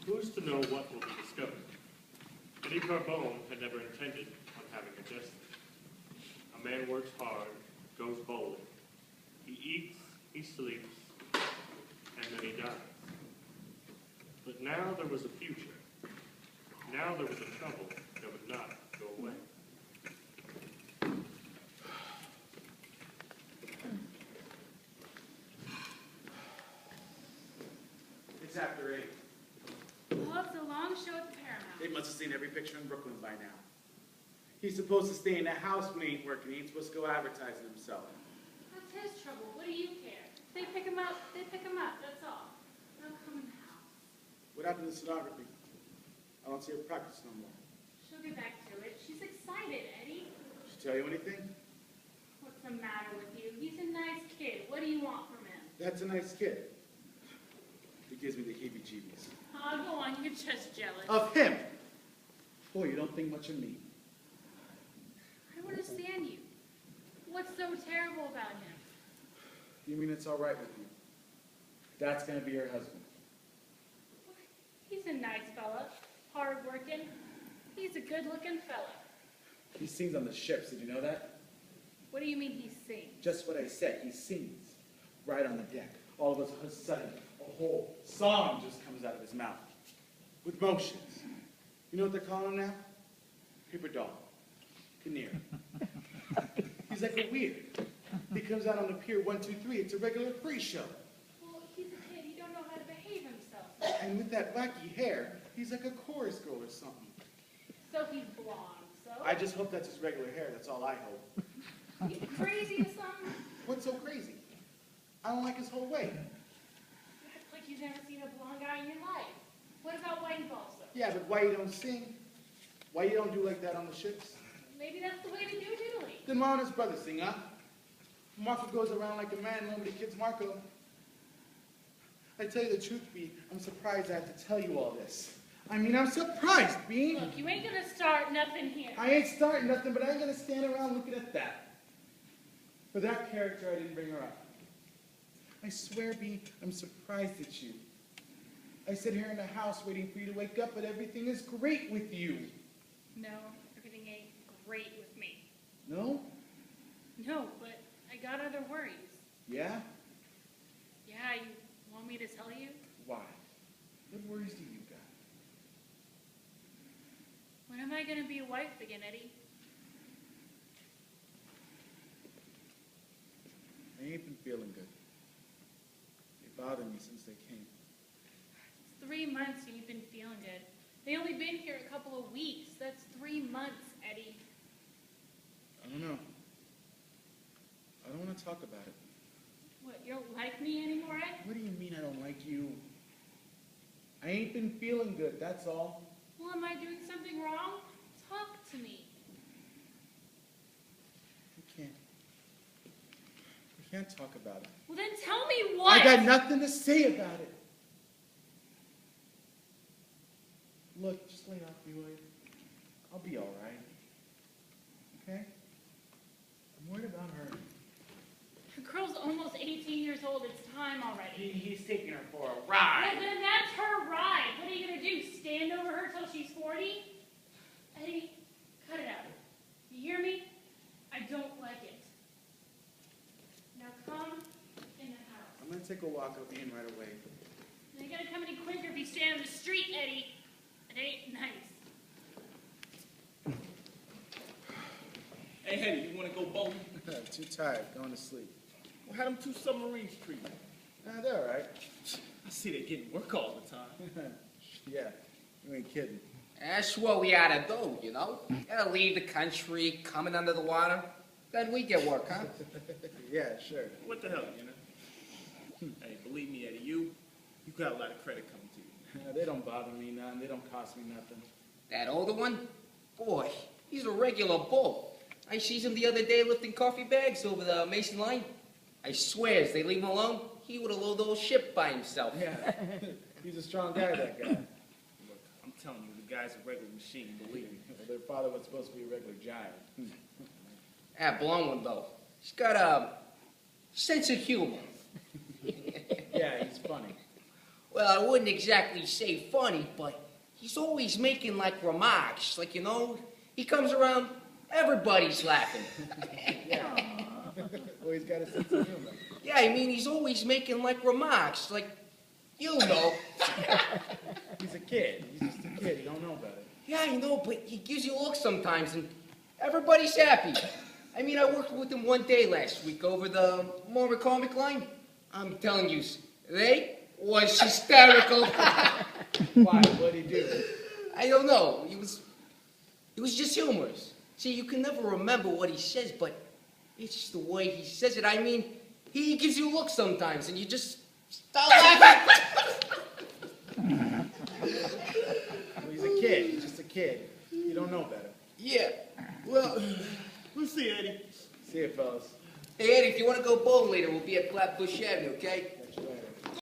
Who's to know what will be discovered? Eddie Carbone had never intended on having a destiny. A man works hard, goes bowling. He eats, he sleeps, and then he dies. But now there was a future. Now there was a trouble that would not go away. It's after 8. Well, it's a long show at the Paramount. They must have seen every picture in Brooklyn by now. He's supposed to stay in the house when he ain't working. He ain't supposed to go advertising himself. That's his trouble. What do you care? They pick him up, that's all. They'll come in the house. What happened to stenography? I don't see her practice no more. She'll get back to it. She's excited, Eddie. Did she tell you anything? What's the matter with you? He's a nice kid. What do you want from him? That's a nice kid. He gives me the heebie-jeebies. Oh, go on. You're just jealous. Of him! Boy, you don't think much of me. I don't understand you. What's so terrible about him? You mean it's all right with you? That's going to be your husband. He's a nice fella. Hard-working. He's a good-looking fella. He sings on the ships. Did you know that? What do you mean he sings? Just what I said. He sings. Right on the deck. All of a sudden, a whole song just comes out of his mouth. With motions. You know what they're calling him now? Paper doll. Kinnear. He's like a weird. He comes out on the pier 1, 2, 3. It's a regular free show. Well, he's a kid. He don't know how to behave himself. And with that wacky hair, he's like a chorus girl or something. So he's blonde, so? I just hope that's his regular hair. That's all I hope. You crazy or something? What's so crazy? I don't like his whole way. You act like you've never seen a blonde guy in your life. What about Whitey Balsa? Yeah, but why you don't sing? Why you don't do like that on the ships? Maybe that's the way to do diddly. Then Ma and his brother sing, huh? Marco goes around like a man, nobody kids Marco. I tell you the truth, B, I'm surprised I have to tell you all this. I mean, I'm surprised, B. Look, you ain't gonna start nothing here. I ain't starting nothing, but I ain't gonna stand around looking at that. For that character, I didn't bring her up. I swear, B, I'm surprised at you. I sit here in the house waiting for you to wake up, but everything is great with you. No, everything ain't great with me. No? No, but I got other worries. Yeah? Yeah, you want me to tell you? Why? What worries do you got? When am I gonna be a wife again, Eddie? I ain't been feeling good. They bothered me since they came. It's 3 months and you've been feeling good. They only been here a couple of weeks. That's 3 months, Eddie. I don't know. I don't want to talk about it. What, you don't like me anymore, Ed? What do you mean I don't like you? I ain't been feeling good, that's all. Well, am I doing something wrong? Talk to me. We can't talk about it. Well, then tell me what? I got nothing to say about it. Look, just lay off me, will you? I'll be all right. Okay? I'm worried about her. The girl's almost 18 years old. It's time already. He's taking her for a Well, ride. then that's her ride. What are you going to do, stand over her till she's 40? Eddie, cut it out. You hear me? I don't like it. Now come in the house. I'm going to take a walk up in right away. You ain't gonna come any quicker if you stand on the street, Eddie. It ain't nice. Hey, Hetty, you want to go bowling? Too tired, going to sleep. Well, how them 2 submarines treat you? They're all right. I see they getting work all the time. Yeah, you ain't kidding. That's what we ought to do, you know? Gotta leave the country, coming under the water. Then we get work, huh? Yeah, sure. What the hell, you know? Hey, believe me, Eddie, you got a lot of credit coming to you. They don't bother me none. They don't cost me nothing. That older one? Boy, he's a regular bull. I sees him the other day lifting coffee bags over the Mason line. I swears, they leave him alone, he would have loaded the whole ship by himself. Yeah, he's a strong guy, that guy. Look, I'm telling you, the guy's a regular machine, believe me. Well, their father was supposed to be a regular giant. That blonde one, though, he's got a sense of humor. Yeah, he's funny. Well, I wouldn't exactly say funny, but he's always making like remarks. Like, he comes around, everybody's laughing. Well, he's got a sense of humor. Yeah, I mean, he's always making like remarks. Like, you know. He's a kid. He's just a kid. He don't know better. Yeah, I know, but he gives you looks sometimes, and everybody's happy. I mean, I worked with him one day last week over the Mormon comic line. I'm telling you, they was hysterical. Why? What'd he do? I don't know. It was just humorous. See, you can never remember what he says, but it's just the way he says it. I mean, he gives you looks sometimes, and you just start laughing. Well, he's a kid. He's just a kid. You don't know better. Yeah. Well, We'll see, Eddie. See you, fellas. hey, Eddie, if you want to go bowling later, we'll be at Flatbush Avenue, okay? That's right.